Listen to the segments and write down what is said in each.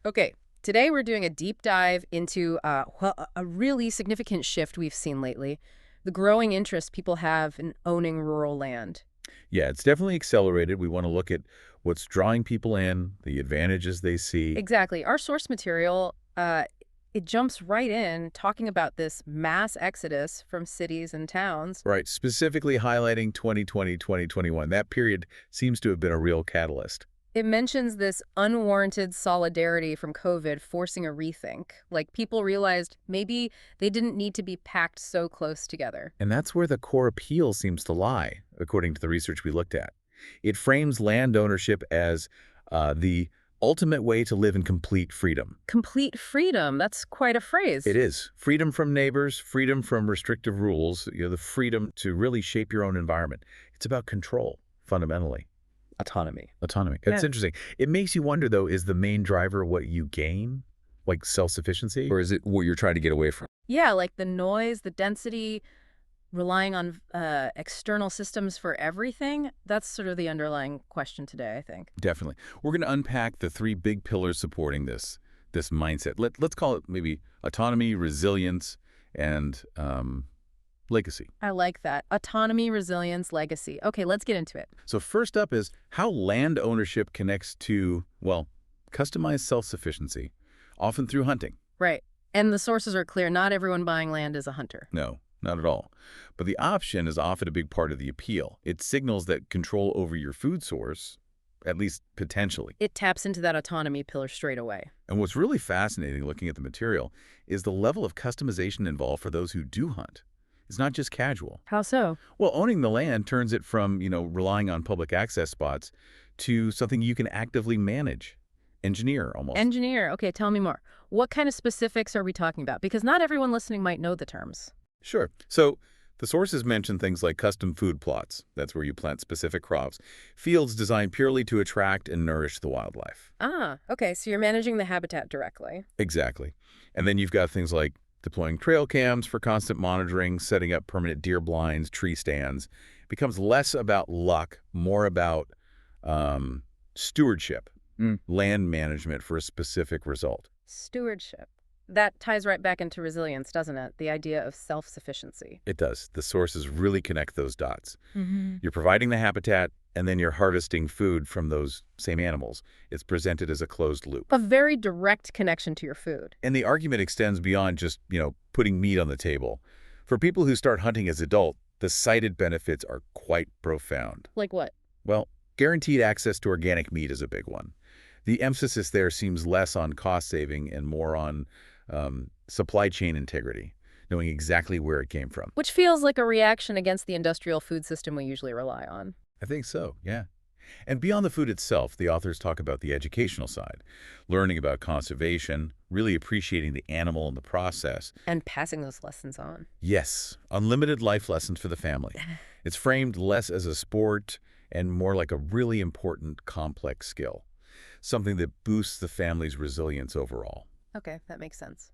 Okay, today we're doing a deep dive into a really significant shift we've seen lately, the growing interest people have in owning rural land. Yeah, it's definitely accelerated. We want to look at what's drawing people in, the advantages they see. Exactly. Our source material, it jumps right in talking about this mass exodus from cities and towns. Right, specifically highlighting 2020, 2021. That period seems to have been a real catalyst. It mentions this unwarranted solidarity from COVID forcing a rethink. Like people realized maybe they didn't need to be packed so close together. And that's where the core appeal seems to lie, according to the research we looked at. It frames land ownership as the ultimate way to live in complete freedom. Complete freedom. That's quite a It phrase. is freedom from neighbors, freedom from restrictive rules, the freedom to really shape your own environment. It's about control, fundamentally. Autonomy. Autonomy. Yeah. It's interesting. It makes you wonder, though, is the main driver what you gain, like self-sufficiency? Or is it what you're trying to get away from? Yeah, like the noise, the density, relying on external systems for everything. That's sort of the underlying question today, I think. Definitely. We're going to unpack the three big pillars supporting this mindset. Let's call it maybe autonomy, resilience, and legacy. I like that. Autonomy, resilience, legacy. Okay, let's get into it. So first up is how land ownership connects to, well, customized self-sufficiency, often through hunting. Right. And the sources are clear. Not everyone buying land is a hunter. No, not at all. But the option is often a big part of the appeal. It signals that control over your food source, at least potentially. It taps into that autonomy pillar straight away. And what's really fascinating looking at the material is the level of customization involved for those who do hunt. It's not just casual. How so? Well, owning the land turns it from, relying on public access spots to something you can actively manage, engineer almost. Engineer. Okay, tell me more. What kind of specifics are we talking about? Because not everyone listening might know the terms. Sure. So the sources mention things like custom food plots. That's where you plant specific crops. Fields designed purely to attract and nourish the wildlife. Ah, okay, so you're managing the habitat directly. Exactly. And then you've got things like deploying trail cams for constant monitoring, setting up permanent deer blinds, tree stands. It becomes less about luck, more about stewardship, land management for a specific result. Stewardship. That ties right back into resilience, doesn't it? The idea of self-sufficiency. It does. The sources really connect those dots. Mm-hmm. You're providing the habitat, and then you're harvesting food from those same animals. It's presented as a closed loop. A very direct connection to your food. And the argument extends beyond just, putting meat on the table. For people who start hunting as adult, the cited benefits are quite profound. Like what? Well, guaranteed access to organic meat is a big one. The emphasis there seems less on cost saving and more on supply chain integrity, knowing exactly where it came from. Which feels like a reaction against the industrial food system we usually rely on. I think so, yeah. And beyond the food itself, the authors talk about the educational side, learning about conservation, really appreciating the animal in the process. And passing those lessons on. Yes, unlimited life lessons for the family. It's framed less as a sport and more like a really important complex skill, something that boosts the family's resilience overall. Okay, that makes sense.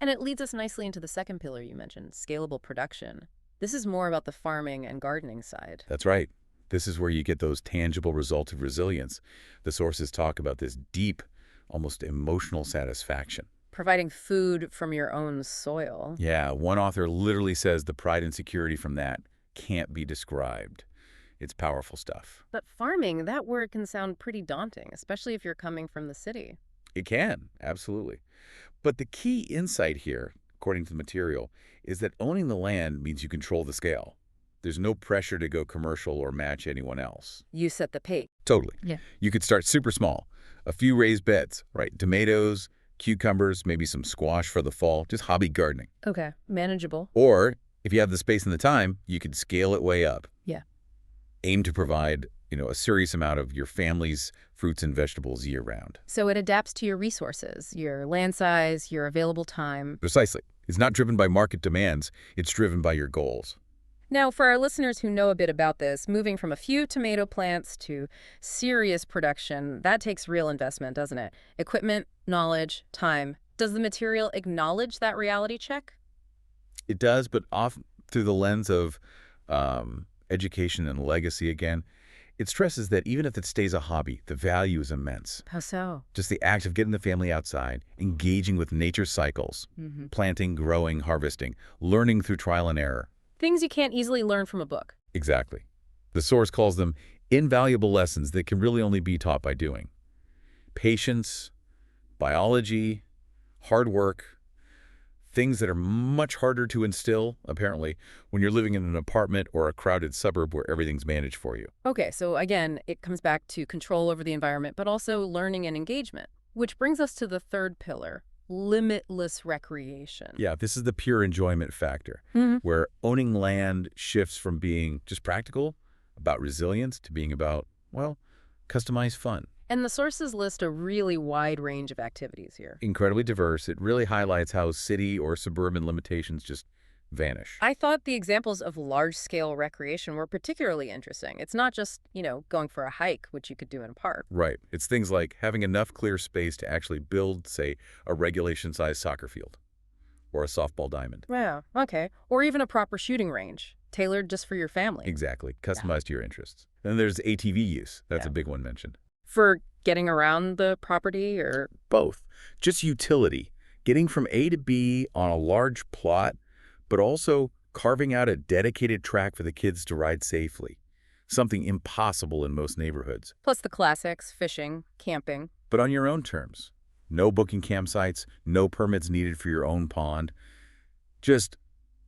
And it leads us nicely into the second pillar you mentioned, scalable production. This is more about the farming and gardening side. That's right. This is where you get those tangible results of resilience. The sources talk about this deep, almost emotional satisfaction. Providing food from your own soil. Yeah, one author literally says the pride and security from that can't be described. It's powerful stuff. But farming, that word can sound pretty daunting, especially if you're coming from the city. It can, absolutely. But the key insight here, according to the material, is that owning the land means you control the scale. There's no pressure to go commercial or match anyone else. You set the pace. Totally. Yeah. You could start super small, a few raised beds, right? Tomatoes, cucumbers, maybe some squash for the fall, just hobby gardening. Okay, manageable. Or if you have the space and the time, you could scale it way up. Yeah. Aim to provide, a serious amount of your family's fruits and vegetables year-round. So it adapts to your resources, your land size, your available time. Precisely. It's not driven by market demands. It's driven by your goals. Now, for our listeners who know a bit about this, moving from a few tomato plants to serious production, that takes real investment, doesn't it? Equipment, knowledge, time. Does the material acknowledge that reality check? It does, but often through the lens of education and legacy again. It stresses that even if it stays a hobby, the value is immense. How so? Just the act of getting the family outside, engaging with nature's cycles, planting, growing, harvesting, learning through trial and error. Things you can't easily learn from a book. Exactly. The source calls them invaluable lessons that can really only be taught by doing. Patience, biology, hard work, things that are much harder to instill, apparently, when you're living in an apartment or a crowded suburb where everything's managed for you. Okay, so again, it comes back to control over the environment, but also learning and engagement, which brings us to the third pillar, limitless recreation. Yeah, this is the pure enjoyment factor, where owning land shifts from being just practical, about resilience, to being about, well, customized fun. And the sources list a really wide range of activities here. Incredibly diverse. It really highlights how city or suburban limitations just vanish. I thought the examples of large-scale recreation were particularly interesting. It's not just, going for a hike, which you could do in a park. Right. It's things like having enough clear space to actually build, say, a regulation-sized soccer field or a softball diamond. Yeah, okay. Or even a proper shooting range, tailored just for your family. Exactly. Customized to your interests. Then there's ATV use. That's a big one mentioned. For getting around the property or... Both. Just utility. Getting from A to B on a large plot, but also carving out a dedicated track for the kids to ride safely. Something impossible in most neighborhoods. Plus the classics, fishing, camping. But on your own terms. No booking campsites, no permits needed for your own pond. Just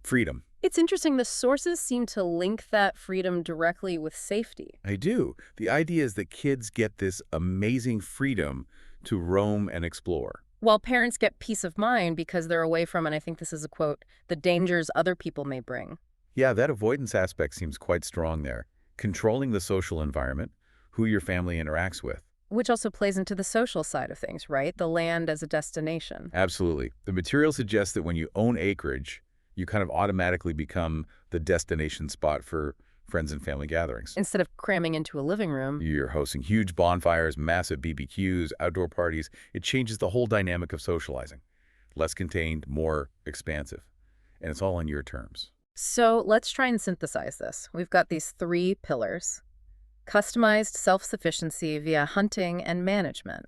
freedom. It's interesting, the sources seem to link that freedom directly with safety. I do. The idea is that kids get this amazing freedom to roam and explore. While parents get peace of mind because they're away from, and I think this is a quote, the dangers other people may bring. Yeah, that avoidance aspect seems quite strong there. Controlling the social environment, who your family interacts with. Which also plays into the social side of things, right? The land as a destination. Absolutely. The material suggests that when you own acreage, you kind of automatically become the destination spot for friends and family gatherings. Instead of cramming into a living room. You're hosting huge bonfires, massive BBQs, outdoor parties. It changes the whole dynamic of socializing. Less contained, more expansive. And it's all on your terms. So let's try and synthesize this. We've got these three pillars. Customized self-sufficiency via hunting and management.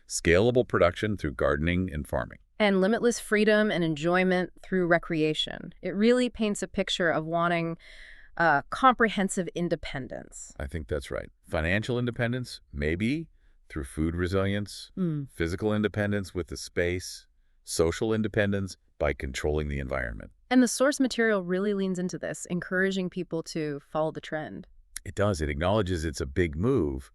Scalable production through gardening and farming. And limitless freedom and enjoyment through recreation. It really paints a picture of wanting comprehensive independence. I think that's right. Financial independence, maybe, through food resilience. Physical independence with the space. Social independence by controlling the environment. And the source material really leans into this, encouraging people to follow the trend. It does. It acknowledges it's a big move,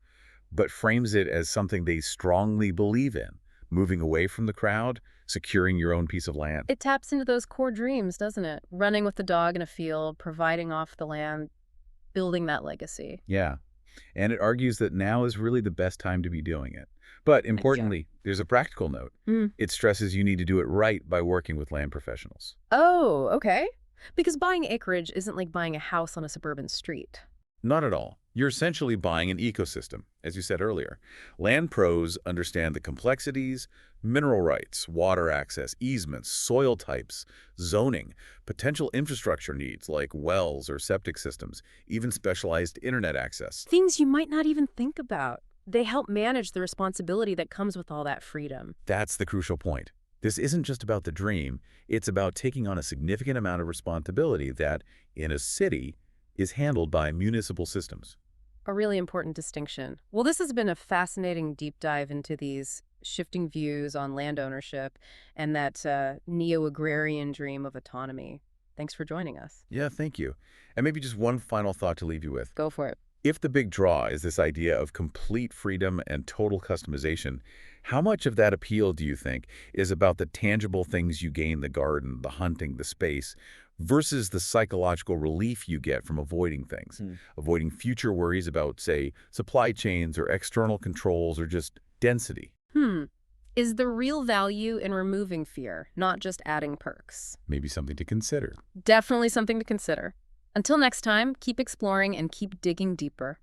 but frames it as something they strongly believe in. Moving away from the crowd, securing your own piece of land. It taps into those core dreams, doesn't it? Running with the dog in a field, providing off the land, building that legacy. Yeah. And it argues that now is really the best time to be doing it. But importantly, there's a practical note. It stresses you need to do it right by working with land professionals. Oh, okay. Because buying acreage isn't like buying a house on a suburban street. Not at all. You're essentially buying an ecosystem, as you said earlier. Land pros understand the complexities, mineral rights, water access, easements, soil types, zoning, potential infrastructure needs like wells or septic systems, even specialized internet access. Things you might not even think about. They help manage the responsibility that comes with all that freedom. That's the crucial point. This isn't just about the dream. It's about taking on a significant amount of responsibility that, in a city, is handled by municipal systems. A really important distinction. Well, this has been a fascinating deep dive into these shifting views on land ownership and that neo-agrarian dream of autonomy. Thanks for joining us. Yeah, thank you. And maybe just one final thought to leave you with. Go for it. If the big draw is this idea of complete freedom and total customization, how much of that appeal, do you think, is about the tangible things you gain, the garden, the hunting, the space, versus the psychological relief you get from avoiding things, avoiding future worries about, say, supply chains or external controls or just density? Is the real value in removing fear, not just adding perks? Maybe something to consider. Definitely something to consider. Until next time, keep exploring and keep digging deeper.